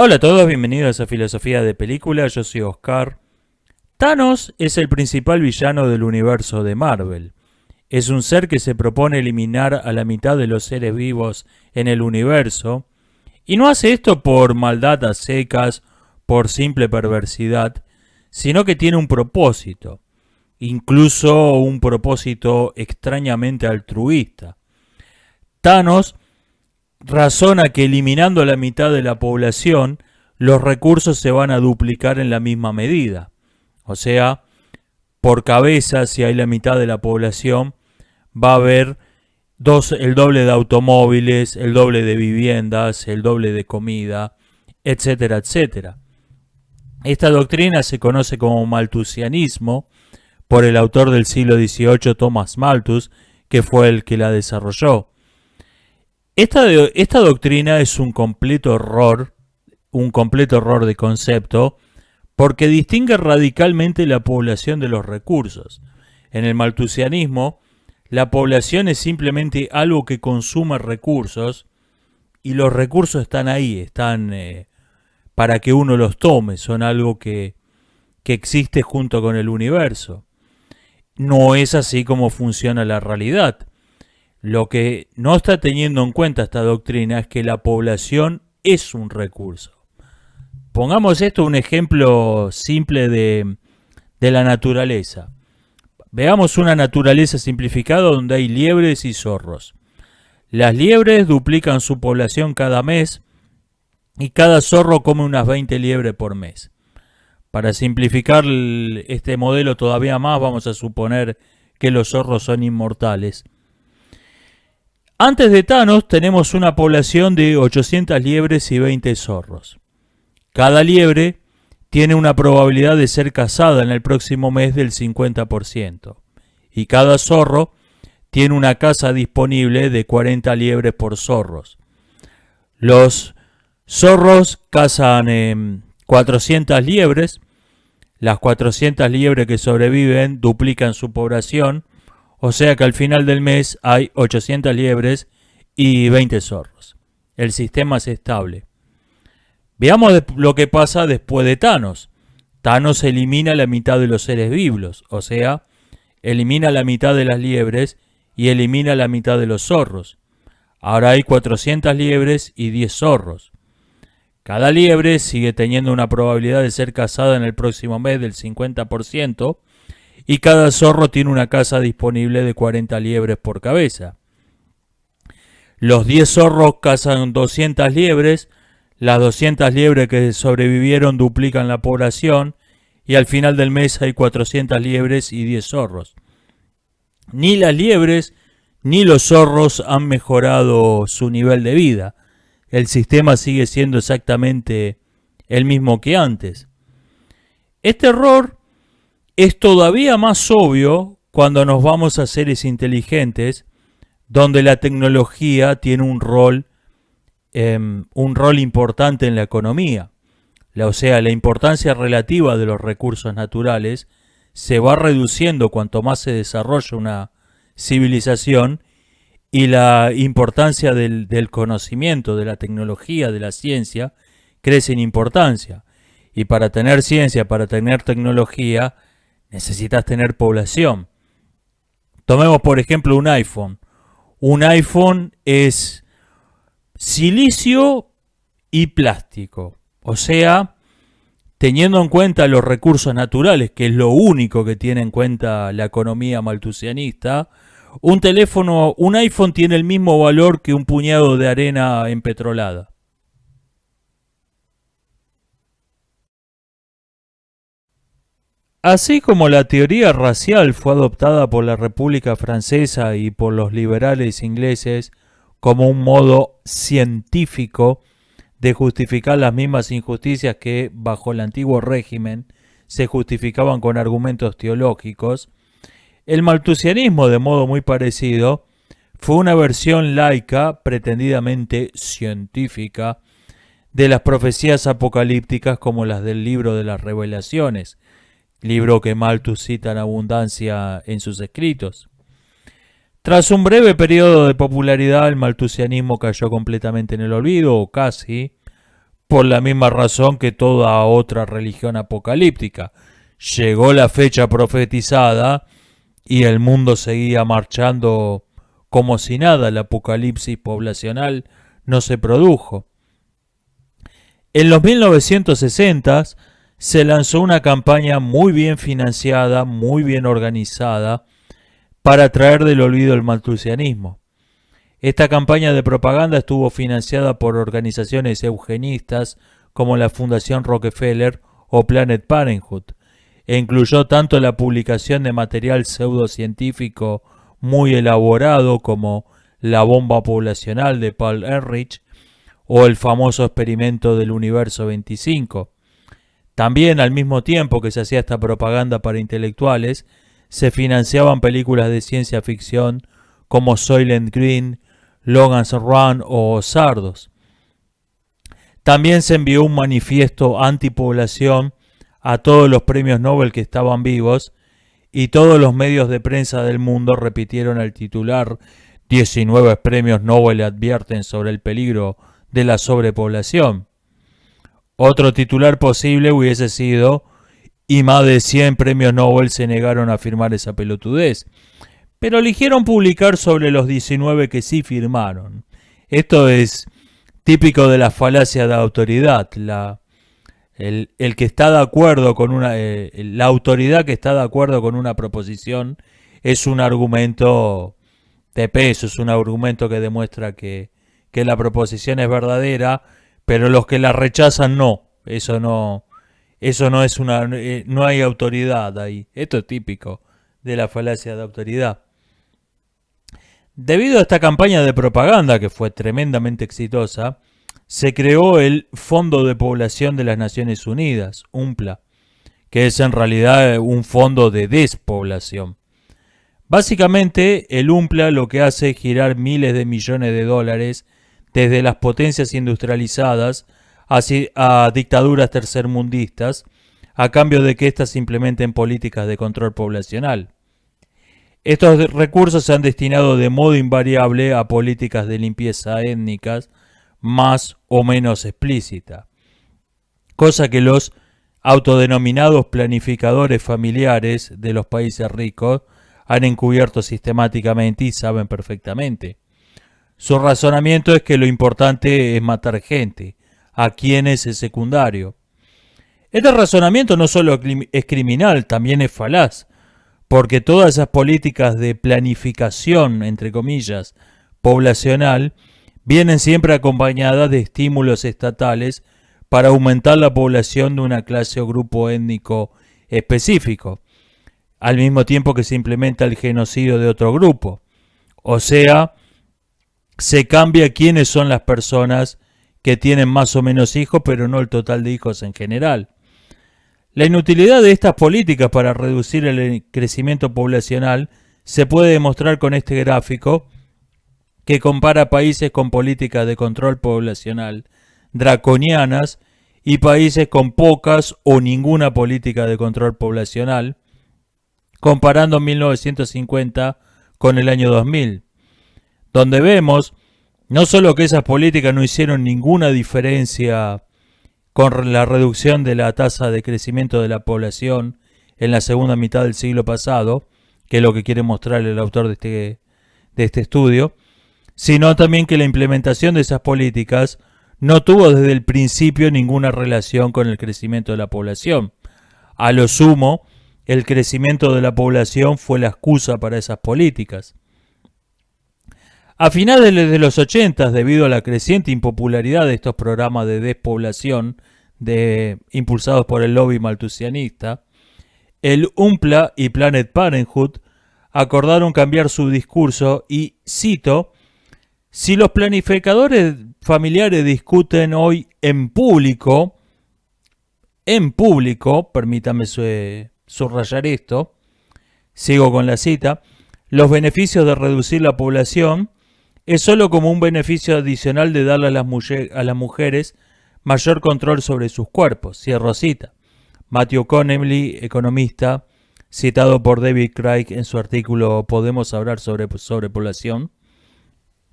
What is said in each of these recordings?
Hola a todos, bienvenidos a Filosofía de Película, yo soy Oscar. Thanos es el principal villano del universo de Marvel. Es un ser que se propone eliminar a la mitad de los seres vivos en el universo, y no hace esto por maldad a secas, por simple perversidad, sino que tiene un propósito, incluso un propósito extrañamente altruista. Thanos razona que eliminando la mitad de la población, los recursos se van a duplicar en la misma medida. O sea, por cabeza, si hay la mitad de la población, va a haber el doble de automóviles, el doble de viviendas, el doble de comida, etcétera, etcétera. Esta doctrina se conoce como malthusianismo por el autor del siglo XVIII, Thomas Malthus, que fue el que la desarrolló. Esta doctrina es un completo error de concepto, porque distingue radicalmente la población de los recursos. En el malthusianismo, la población es simplemente algo que consume recursos, y los recursos están ahí, están para que uno los tome, son algo que existe junto con el universo. No es así como funciona la realidad. Lo que no está teniendo en cuenta esta doctrina es que la población es un recurso. Pongamos esto un ejemplo simple de la naturaleza. Veamos una naturaleza simplificada donde hay liebres y zorros. Las liebres duplican su población cada mes y cada zorro come unas 20 liebres por mes. Para simplificar este modelo todavía más, vamos a suponer que los zorros son inmortales. Antes de Thanos tenemos una población de 800 liebres y 20 zorros. Cada liebre tiene una probabilidad de ser cazada en el próximo mes del 50%. Y cada zorro tiene una caza disponible de 40 liebres por zorros. Los zorros cazan 400 liebres. Las 400 liebres que sobreviven duplican su población. O sea que al final del mes hay 800 liebres y 20 zorros. El sistema es estable. Veamos lo que pasa después de Thanos. Thanos elimina la mitad de los seres vivos, o sea, elimina la mitad de las liebres y elimina la mitad de los zorros. Ahora hay 400 liebres y 10 zorros. Cada liebre sigue teniendo una probabilidad de ser cazada en el próximo mes del 50%, y cada zorro tiene una caza disponible de 40 liebres por cabeza. Los 10 zorros cazan 200 liebres, las 200 liebres que sobrevivieron duplican la población, y al final del mes hay 400 liebres y 10 zorros. Ni las liebres ni los zorros han mejorado su nivel de vida. El sistema sigue siendo exactamente el mismo que antes. Este error es todavía más obvio cuando nos vamos a seres inteligentes, donde la tecnología tiene un rol importante en la economía. O sea, la importancia relativa de los recursos naturales se va reduciendo cuanto más se desarrolla una civilización, y la importancia del conocimiento, de la tecnología, de la ciencia, crece en importancia. Y para tener ciencia, para tener tecnología, necesitas tener población. Tomemos por ejemplo un iPhone. Un iPhone es silicio y plástico. O sea, teniendo en cuenta los recursos naturales, que es lo único que tiene en cuenta la economía malthusianista, un iPhone tiene el mismo valor que un puñado de arena empetrolada. Así como la teoría racial fue adoptada por la República Francesa y por los liberales ingleses como un modo científico de justificar las mismas injusticias que bajo el antiguo régimen se justificaban con argumentos teológicos, el malthusianismo, de modo muy parecido, fue una versión laica, pretendidamente científica, de las profecías apocalípticas como las del libro de las Revelaciones, libro que Malthus cita en abundancia en sus escritos. Tras un breve periodo de popularidad, el malthusianismo cayó completamente en el olvido, o casi, por la misma razón que toda otra religión apocalíptica. Llegó la fecha profetizada y el mundo seguía marchando como si nada. El apocalipsis poblacional no se produjo. En los 1960 se lanzó una campaña muy bien financiada, muy bien organizada, para traer del olvido el maltusianismo. Esta campaña de propaganda estuvo financiada por organizaciones eugenistas como la Fundación Rockefeller o Planned Parenthood, e incluyó tanto la publicación de material pseudocientífico muy elaborado como la bomba poblacional de Paul Ehrlich o el famoso experimento del universo 25. También, al mismo tiempo que se hacía esta propaganda para intelectuales, se financiaban películas de ciencia ficción como Soylent Green, Logan's Run o Sardos. También se envió un manifiesto antipoblación a todos los premios Nobel que estaban vivos, y todos los medios de prensa del mundo repitieron el titular: 19 premios Nobel advierten sobre el peligro de la sobrepoblación. Otro titular posible hubiese sido: y más de 100 premios Nobel se negaron a firmar esa pelotudez. Pero eligieron publicar sobre los 19 que sí firmaron. Esto es típico de la falacia de autoridad. El que está de acuerdo con la autoridad que está de acuerdo con una proposición es un argumento de peso, es un argumento que demuestra que la proposición es verdadera, pero los que la rechazan no. Eso no es no hay autoridad ahí. Esto es típico de la falacia de autoridad. Debido a esta campaña de propaganda, que fue tremendamente exitosa, se creó el Fondo de Población de las Naciones Unidas, UNPLA, que es en realidad un fondo de despoblación. Básicamente, el UNPLA lo que hace es girar miles de millones de dólares desde las potencias industrializadas a dictaduras tercermundistas, a cambio de que éstas implementen políticas de control poblacional. Estos recursos se han destinado de modo invariable a políticas de limpieza étnicas, más o menos explícita, cosa que los autodenominados planificadores familiares de los países ricos han encubierto sistemáticamente y saben perfectamente. Su razonamiento es que lo importante es matar gente, a quienes es secundario. Este razonamiento no solo es criminal, también es falaz, porque todas esas políticas de planificación, entre comillas, poblacional, vienen siempre acompañadas de estímulos estatales para aumentar la población de una clase o grupo étnico específico, al mismo tiempo que se implementa el genocidio de otro grupo. O sea, se cambia quiénes son las personas que tienen más o menos hijos, pero no el total de hijos en general. La inutilidad de estas políticas para reducir el crecimiento poblacional se puede demostrar con este gráfico, que compara países con políticas de control poblacional draconianas y países con pocas o ninguna política de control poblacional, comparando 1950 con el año 2000, donde vemos no solo que esas políticas no hicieron ninguna diferencia con la reducción de la tasa de crecimiento de la población en la segunda mitad del siglo pasado, que es lo que quiere mostrar el autor de este estudio, sino también que la implementación de esas políticas no tuvo desde el principio ninguna relación con el crecimiento de la población. A lo sumo, el crecimiento de la población fue la excusa para esas políticas. A finales de los 80, debido a la creciente impopularidad de estos programas de despoblación impulsados por el lobby maltusianista, el UNPLA y Planned Parenthood acordaron cambiar su discurso y, cito, si los planificadores familiares discuten hoy en público, permítame subrayar esto, sigo con la cita, los beneficios de reducir la población es solo como un beneficio adicional de darle a las mujeres mayor control sobre sus cuerpos, cierro cita. Matthew Connelly, economista, citado por David Craig en su artículo Podemos hablar sobre población.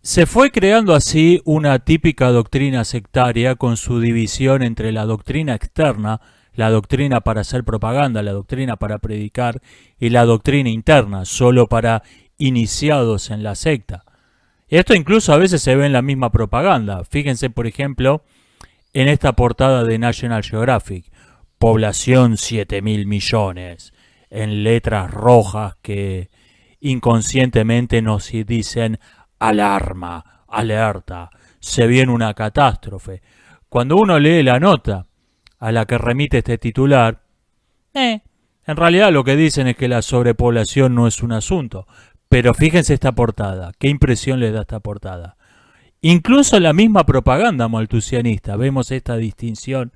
Se fue creando así una típica doctrina sectaria con su división entre la doctrina externa, la doctrina para hacer propaganda, la doctrina para predicar y la doctrina interna, solo para iniciados en la secta. Esto incluso a veces se ve en la misma propaganda. Fíjense, por ejemplo, en esta portada de National Geographic. Población 7.000 millones. En letras rojas que inconscientemente nos dicen alarma, alerta, se viene una catástrofe. Cuando uno lee la nota a la que remite este titular, en realidad lo que dicen es que la sobrepoblación no es un asunto. Pero fíjense esta portada, qué impresión les da esta portada. Incluso en la misma propaganda maltusianista vemos esta distinción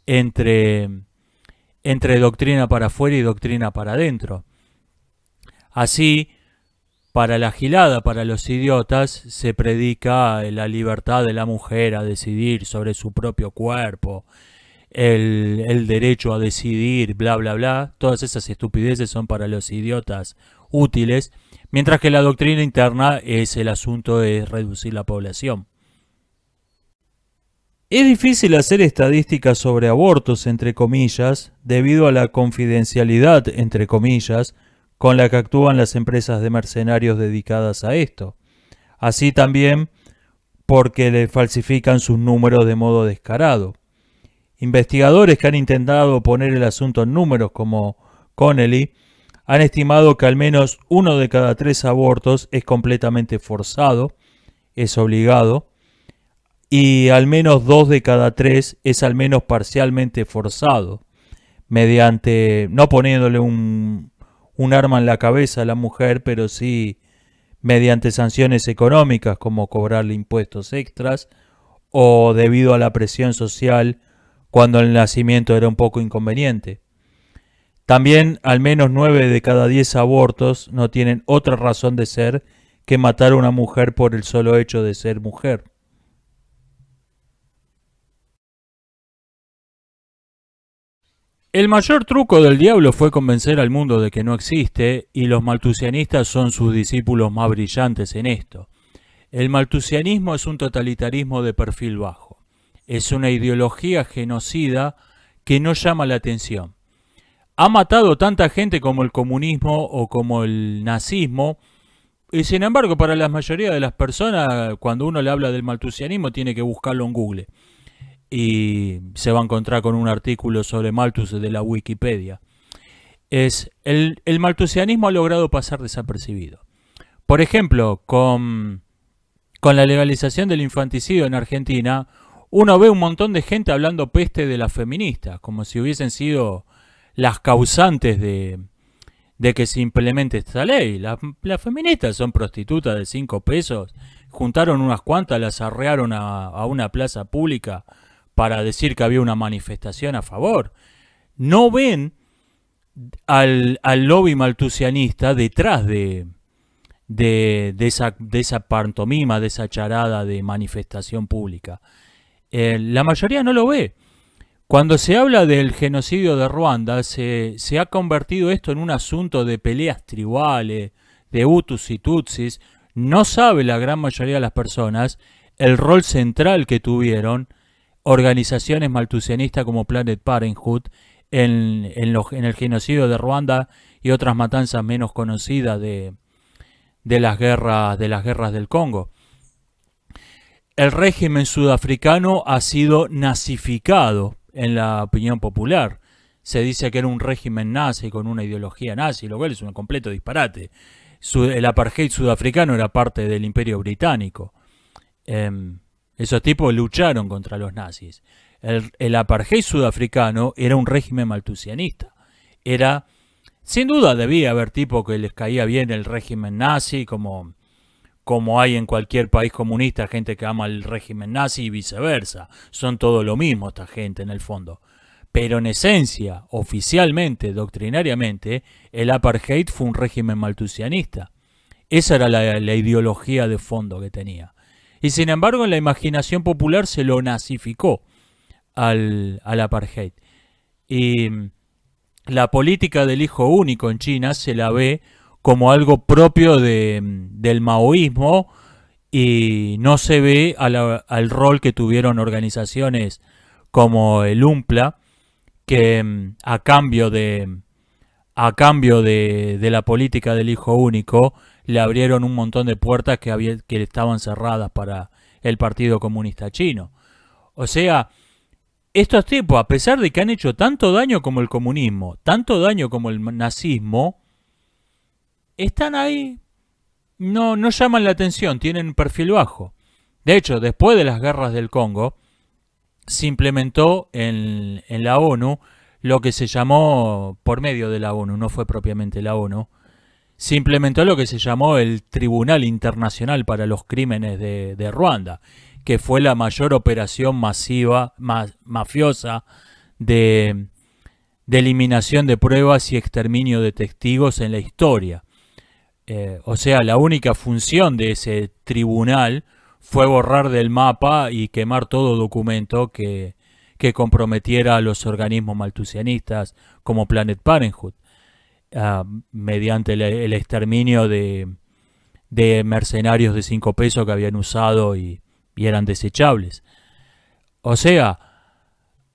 entre, entre doctrina para afuera y doctrina para adentro. Así, para la gilada, para los idiotas, se predica la libertad de la mujer a decidir sobre su propio cuerpo, el derecho a decidir, bla, bla, bla. Todas esas estupideces son para los idiotas útiles, mientras que la doctrina interna es el asunto de reducir la población. Es difícil hacer estadísticas sobre abortos, entre comillas, debido a la confidencialidad, entre comillas, con la que actúan las empresas de mercenarios dedicadas a esto. Así también porque le falsifican sus números de modo descarado. Investigadores que han intentado poner el asunto en números, como Connelly, han estimado que al menos 1 de cada 3 abortos es completamente forzado, es obligado, y al menos 2 de cada 3 es al menos parcialmente forzado, mediante, no poniéndole un arma en la cabeza a la mujer, pero sí mediante sanciones económicas como cobrarle impuestos extras o debido a la presión social cuando el nacimiento era un poco inconveniente. También al menos 9 de cada 10 abortos no tienen otra razón de ser que matar a una mujer por el solo hecho de ser mujer. El mayor truco del diablo fue convencer al mundo de que no existe, y los maltusianistas son sus discípulos más brillantes en esto. El maltusianismo es un totalitarismo de perfil bajo. Es una ideología genocida que no llama la atención. Ha matado tanta gente como el comunismo o como el nazismo, y sin embargo para la mayoría de las personas, cuando uno le habla del maltusianismo, tiene que buscarlo en Google y se va a encontrar con un artículo sobre Malthus de la Wikipedia. El malthusianismo ha logrado pasar desapercibido. Por ejemplo, con la legalización del infanticidio en Argentina, uno ve un montón de gente hablando peste de las feministas, como si hubiesen sido las causantes de que se implemente esta ley. Las feministas son prostitutas de 5 pesos, juntaron unas cuantas, las arrearon a una plaza pública para decir que había una manifestación a favor. No ven al lobby malthusianista detrás de esa pantomima, de esa charada de manifestación pública. La mayoría no lo ve. Cuando se habla del genocidio de Ruanda, se ha convertido esto en un asunto de peleas tribales, de Hutus y Tutsis. No sabe la gran mayoría de las personas el rol central que tuvieron organizaciones malthusianistas como Planned Parenthood en el genocidio de Ruanda y otras matanzas menos conocidas de las guerras del Congo. El régimen sudafricano ha sido nazificado en la opinión popular. Se dice que era un régimen nazi con una ideología nazi, lo cual es un completo disparate. El apartheid sudafricano era parte del Imperio Británico. Esos tipos lucharon contra los nazis. El apartheid sudafricano era un régimen malthusianista. Sin duda debía haber tipos que les caía bien el régimen nazi, como hay en cualquier país comunista, gente que ama el régimen nazi y viceversa. Son todo lo mismo esta gente en el fondo. Pero en esencia, oficialmente, doctrinariamente, el apartheid fue un régimen malthusianista. Esa era la ideología de fondo que tenía. Y sin embargo, en la imaginación popular se lo nazificó al apartheid. Y la política del hijo único en China se la ve como algo propio del maoísmo y no se ve al rol que tuvieron organizaciones como el UMPLA, que a cambio de la política del hijo único, le abrieron un montón de puertas que estaban cerradas para el Partido Comunista Chino. O sea, estos tipos, a pesar de que han hecho tanto daño como el comunismo, tanto daño como el nazismo, están ahí, no llaman la atención, tienen un perfil bajo. De hecho, después de las guerras del Congo, se implementó en la ONU lo que se llamó, por medio de la ONU, no fue propiamente la ONU, se implementó lo que se llamó el Tribunal Internacional para los Crímenes de Ruanda, que fue la mayor operación masiva, mafiosa, de, de eliminación de pruebas y exterminio de testigos en la historia. O sea, la única función de ese tribunal fue borrar del mapa y quemar todo documento que comprometiera a los organismos maltusianistas como Planet Parenthood, mediante el exterminio de mercenarios de 5 pesos que habían usado y eran desechables. O sea,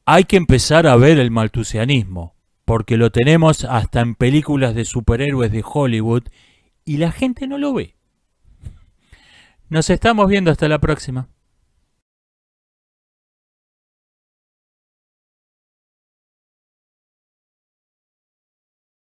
hay que empezar a ver el maltusianismo, porque lo tenemos hasta en películas de superhéroes de Hollywood y la gente no lo ve. Nos estamos viendo, hasta la próxima.